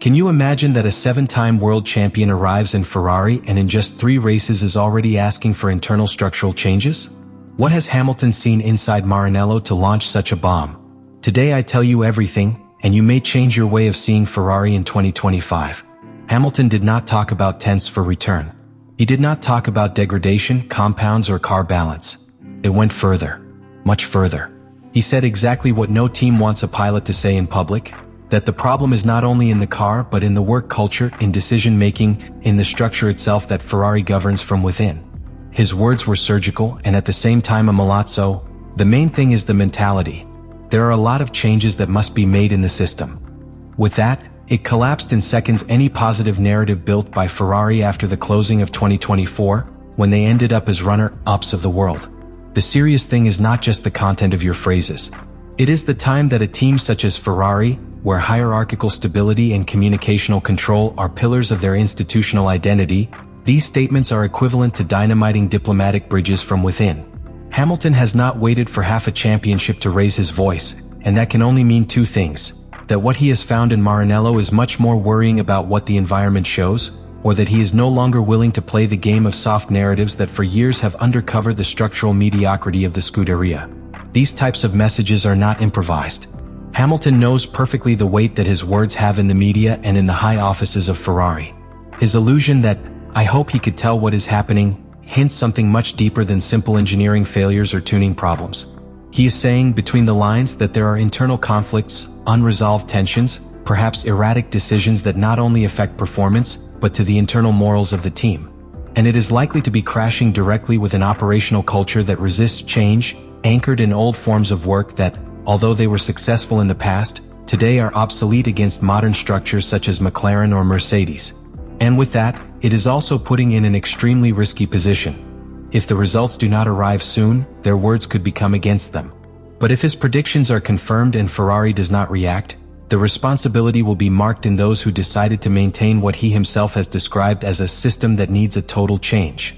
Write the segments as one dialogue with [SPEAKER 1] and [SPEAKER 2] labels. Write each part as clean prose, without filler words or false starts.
[SPEAKER 1] Can you imagine that a 7-time world champion arrives in Ferrari and in just 3 races is already asking for internal structural changes? What has Hamilton seen inside Maranello to launch such a bomb? Today I tell you everything, and you may change your way of seeing Ferrari in 2025. Hamilton did not talk about tense for return. He did not talk about degradation, compounds, or car balance. It went further. Much further. He said exactly what no team wants a pilot to say in public, that the problem is not only in the car but in the work culture, in decision-making, in the structure itself that Ferrari governs from within. His words were surgical and at the same time a malazzo. The main thing is the mentality. There are a lot of changes that must be made in the system. With that, it collapsed in seconds any positive narrative built by Ferrari after the closing of 2024, when they ended up as runner-ups of the world. The serious thing is not just the content of your phrases. It is the time that a team such as Ferrari, where hierarchical stability and communicational control are pillars of their institutional identity, these statements are equivalent to dynamiting diplomatic bridges from within. Hamilton has not waited for half a championship to raise his voice, and that can only mean 2 things: that what he has found in Maranello is much more worrying about what the environment shows, or that he is no longer willing to play the game of soft narratives that for years have undercovered the structural mediocrity of the Scuderia. These types of messages are not improvised. Hamilton knows perfectly the weight that his words have in the media and in the high offices of Ferrari. His illusion that, "I hope he could tell what is happening," hints something much deeper than simple engineering failures or tuning problems. He is saying between the lines that there are internal conflicts, unresolved tensions, perhaps erratic decisions that not only affect performance, but to the internal morals of the team. And it is likely to be crashing directly with an operational culture that resists change, anchored in old forms of work that, although they were successful in the past, today are obsolete against modern structures such as McLaren or Mercedes. And with that, it is also putting in an extremely risky position. If the results do not arrive soon, their words could become against them. But if his predictions are confirmed and Ferrari does not react, the responsibility will be marked in those who decided to maintain what he himself has described as a system that needs a total change.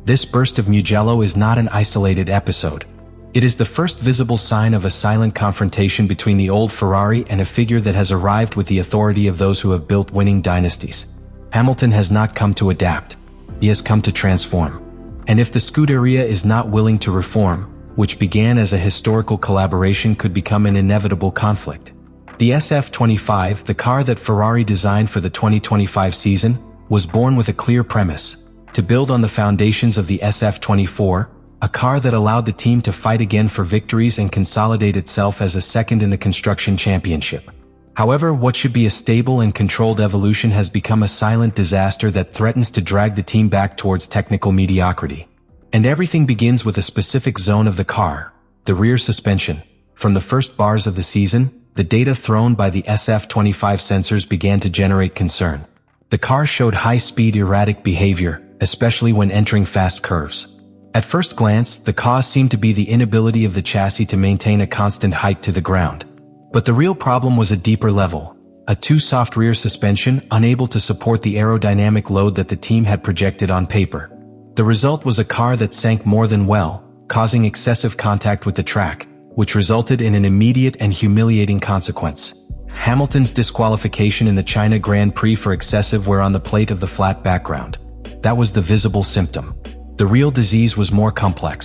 [SPEAKER 1] This burst of Mugello is not an isolated episode. It is the first visible sign of a silent confrontation between the old Ferrari and a figure that has arrived with the authority of those who have built winning dynasties. Hamilton has not come to adapt. He has come to transform. And if the Scuderia is not willing to reform, which began as a historical collaboration, could become an inevitable conflict. The SF25, the car that Ferrari designed for the 2025 season, was born with a clear premise: to build on the foundations of the SF24, a car that allowed the team to fight again for victories and consolidate itself as a second in the construction championship. However, what should be a stable and controlled evolution has become a silent disaster that threatens to drag the team back towards technical mediocrity. And everything begins with a specific zone of the car, the rear suspension. From the first bars of the season, the data thrown by the SF25 sensors began to generate concern. The car showed high-speed erratic behavior, especially when entering fast curves. At first glance, the cause seemed to be the inability of the chassis to maintain a constant height to the ground. But the real problem was a deeper level: a too soft rear suspension, unable to support the aerodynamic load that the team had projected on paper. The result was a car that sank more than well, causing excessive contact with the track, which resulted in an immediate and humiliating consequence: Hamilton's disqualification in the China Grand Prix for excessive wear on the plate of the flat background. That was the visible symptom. The real disease was more complex.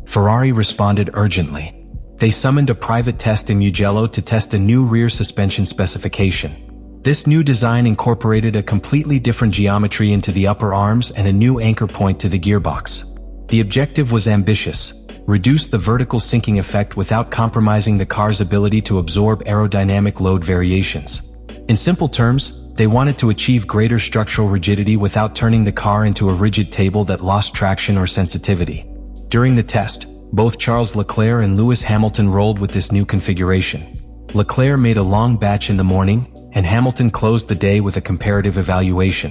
[SPEAKER 1] Ferrari responded urgently. They summoned a private test in Mugello to test a new rear suspension specification. This new design incorporated a completely different geometry into the upper arms and a new anchor point to the gearbox. The objective was ambitious: reduce the vertical sinking effect without compromising the car's ability to absorb aerodynamic load variations. In simple terms, they wanted to achieve greater structural rigidity without turning the car into a rigid table that lost traction or sensitivity. During the test, both Charles Leclerc and Lewis Hamilton rolled with this new configuration. Leclerc made a long batch in the morning, and Hamilton closed the day with a comparative evaluation.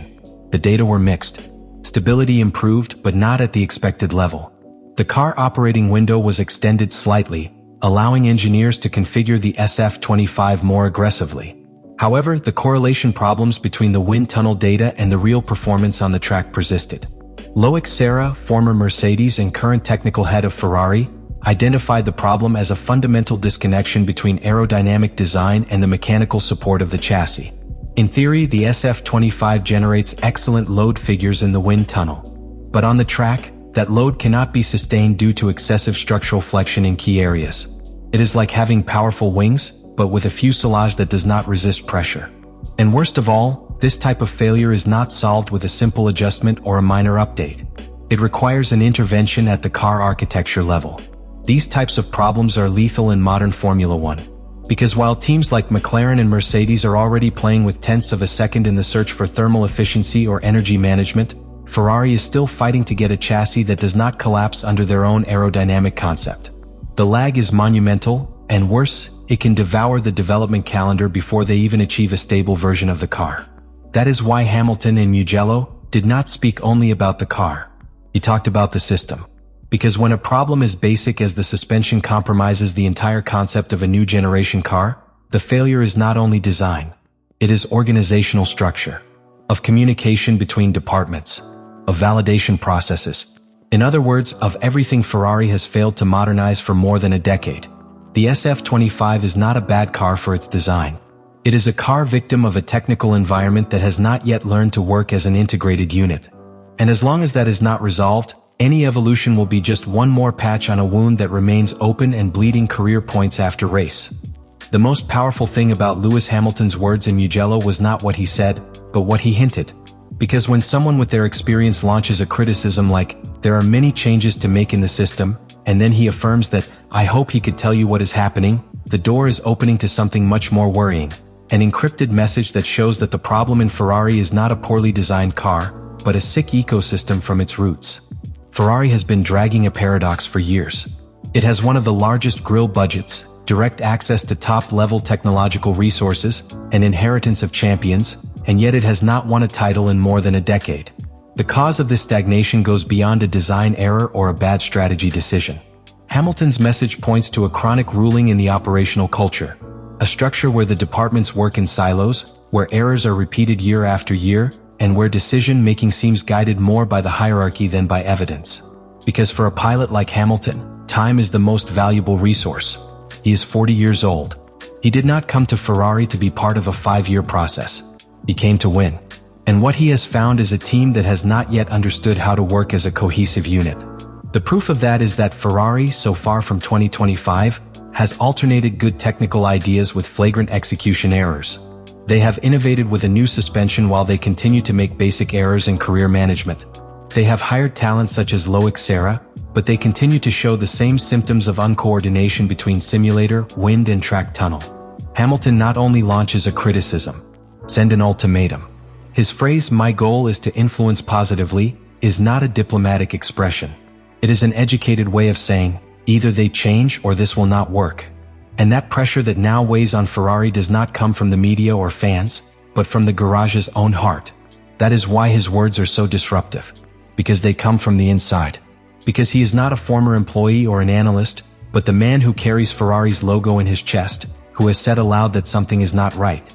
[SPEAKER 1] The data were mixed. Stability improved, but not at the expected level. The car operating window was extended slightly, allowing engineers to configure the SF25 more aggressively. However, the correlation problems between the wind tunnel data and the real performance on the track persisted. Loic Serra, former Mercedes and current technical head of Ferrari, identified the problem as a fundamental disconnection between aerodynamic design and the mechanical support of the chassis. In theory, the SF25 generates excellent load figures in the wind tunnel. But on the track, that load cannot be sustained due to excessive structural flexion in key areas. It is like having powerful wings, but with a fuselage that does not resist pressure. And worst of all, this type of failure is not solved with a simple adjustment or a minor update. It requires an intervention at the car architecture level. These types of problems are lethal in modern Formula One. Because while teams like McLaren and Mercedes are already playing with tenths of a second in the search for thermal efficiency or energy management, Ferrari is still fighting to get a chassis that does not collapse under their own aerodynamic concept. The lag is monumental, and worse, it can devour the development calendar before they even achieve a stable version of the car. That is why Hamilton in Mugello did not speak only about the car. He talked about the system. Because when a problem as basic as the suspension compromises the entire concept of a new generation car, the failure is not only design. It is organizational structure, of communication between departments, of validation processes. In other words, of everything Ferrari has failed to modernize for more than a decade. The SF25 is not a bad car for its design. It is a car victim of a technical environment that has not yet learned to work as an integrated unit. And as long as that is not resolved, any evolution will be just one more patch on a wound that remains open and bleeding career points after race. The most powerful thing about Lewis Hamilton's words in Mugello was not what he said, but what he hinted. Because when someone with their experience launches a criticism like, "There are many changes to make in the system," and then he affirms that, "I hope he could tell you what is happening," the door is opening to something much more worrying. An encrypted message that shows that the problem in Ferrari is not a poorly designed car, but a sick ecosystem from its roots. Ferrari has been dragging a paradox for years. It has one of the largest grille budgets, direct access to top-level technological resources, an inheritance of champions, and yet it has not won a title in more than a decade. The cause of this stagnation goes beyond a design error or a bad strategy decision. Hamilton's message points to a chronic ruling in the operational culture, a structure where the departments work in silos, where errors are repeated year after year, and where decision-making seems guided more by the hierarchy than by evidence. Because for a pilot like Hamilton, time is the most valuable resource. He is 40 years old. He did not come to Ferrari to be part of a 5-year process. He came to win. And what he has found is a team that has not yet understood how to work as a cohesive unit. The proof of that is that Ferrari, so far from 2025, has alternated good technical ideas with flagrant execution errors. They have innovated with a new suspension while they continue to make basic errors in career management. They have hired talent such as Leclerc, but they continue to show the same symptoms of uncoordination between simulator, wind and track tunnel. Hamilton not only launches a criticism, send an ultimatum. His phrase, "My goal is to influence positively," is not a diplomatic expression. It is an educated way of saying, either they change or this will not work. And that pressure that now weighs on Ferrari does not come from the media or fans, but from the garage's own heart. That is why his words are so disruptive. Because they come from the inside. Because he is not a former employee or an analyst, but the man who carries Ferrari's logo in his chest, who has said aloud that something is not right.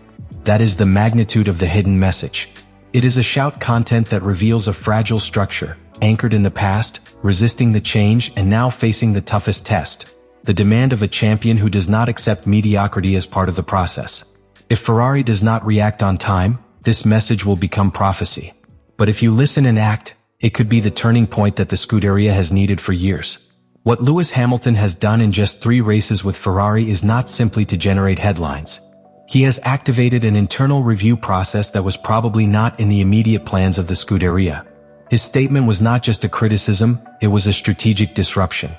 [SPEAKER 1] That is the magnitude of the hidden message. It is a shout content that reveals a fragile structure, anchored in the past, resisting the change and now facing the toughest test. The demand of a champion who does not accept mediocrity as part of the process. If Ferrari does not react on time, this message will become prophecy. But if you listen and act, it could be the turning point that the Scuderia has needed for years. What Lewis Hamilton has done in just 3 races with Ferrari is not simply to generate headlines. He has activated an internal review process that was probably not in the immediate plans of the Scuderia. His statement was not just a criticism, it was a strategic disruption.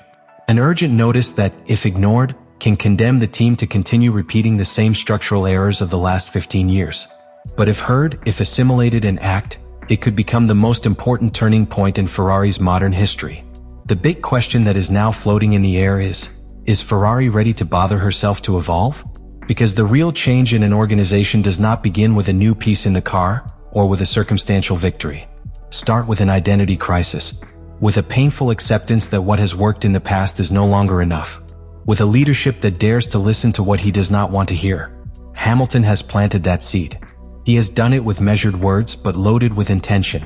[SPEAKER 1] An urgent notice that, if ignored, can condemn the team to continue repeating the same structural errors of the last 15 years. But if heard, if assimilated and act, it could become the most important turning point in Ferrari's modern history. The big question that is now floating in the air is Ferrari ready to bother herself to evolve? Because the real change in an organization does not begin with a new piece in the car, or with a circumstantial victory. Start with an identity crisis. With a painful acceptance that what has worked in the past is no longer enough. With a leadership that dares to listen to what he does not want to hear. Hamilton has planted that seed. He has done it with measured words but loaded with intention.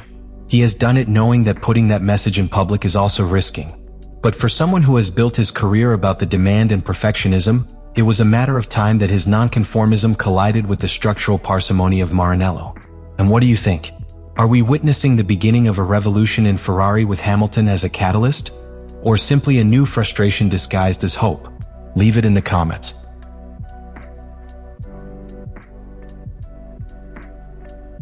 [SPEAKER 1] He has done it knowing that putting that message in public is also risking. But for someone who has built his career about the demand and perfectionism, It was a matter of time that his nonconformism collided with the structural parsimony of Maranello. And what do you think? Are we witnessing the beginning of a revolution in Ferrari with Hamilton as a catalyst? Or simply a new frustration disguised as hope? Leave it in the comments.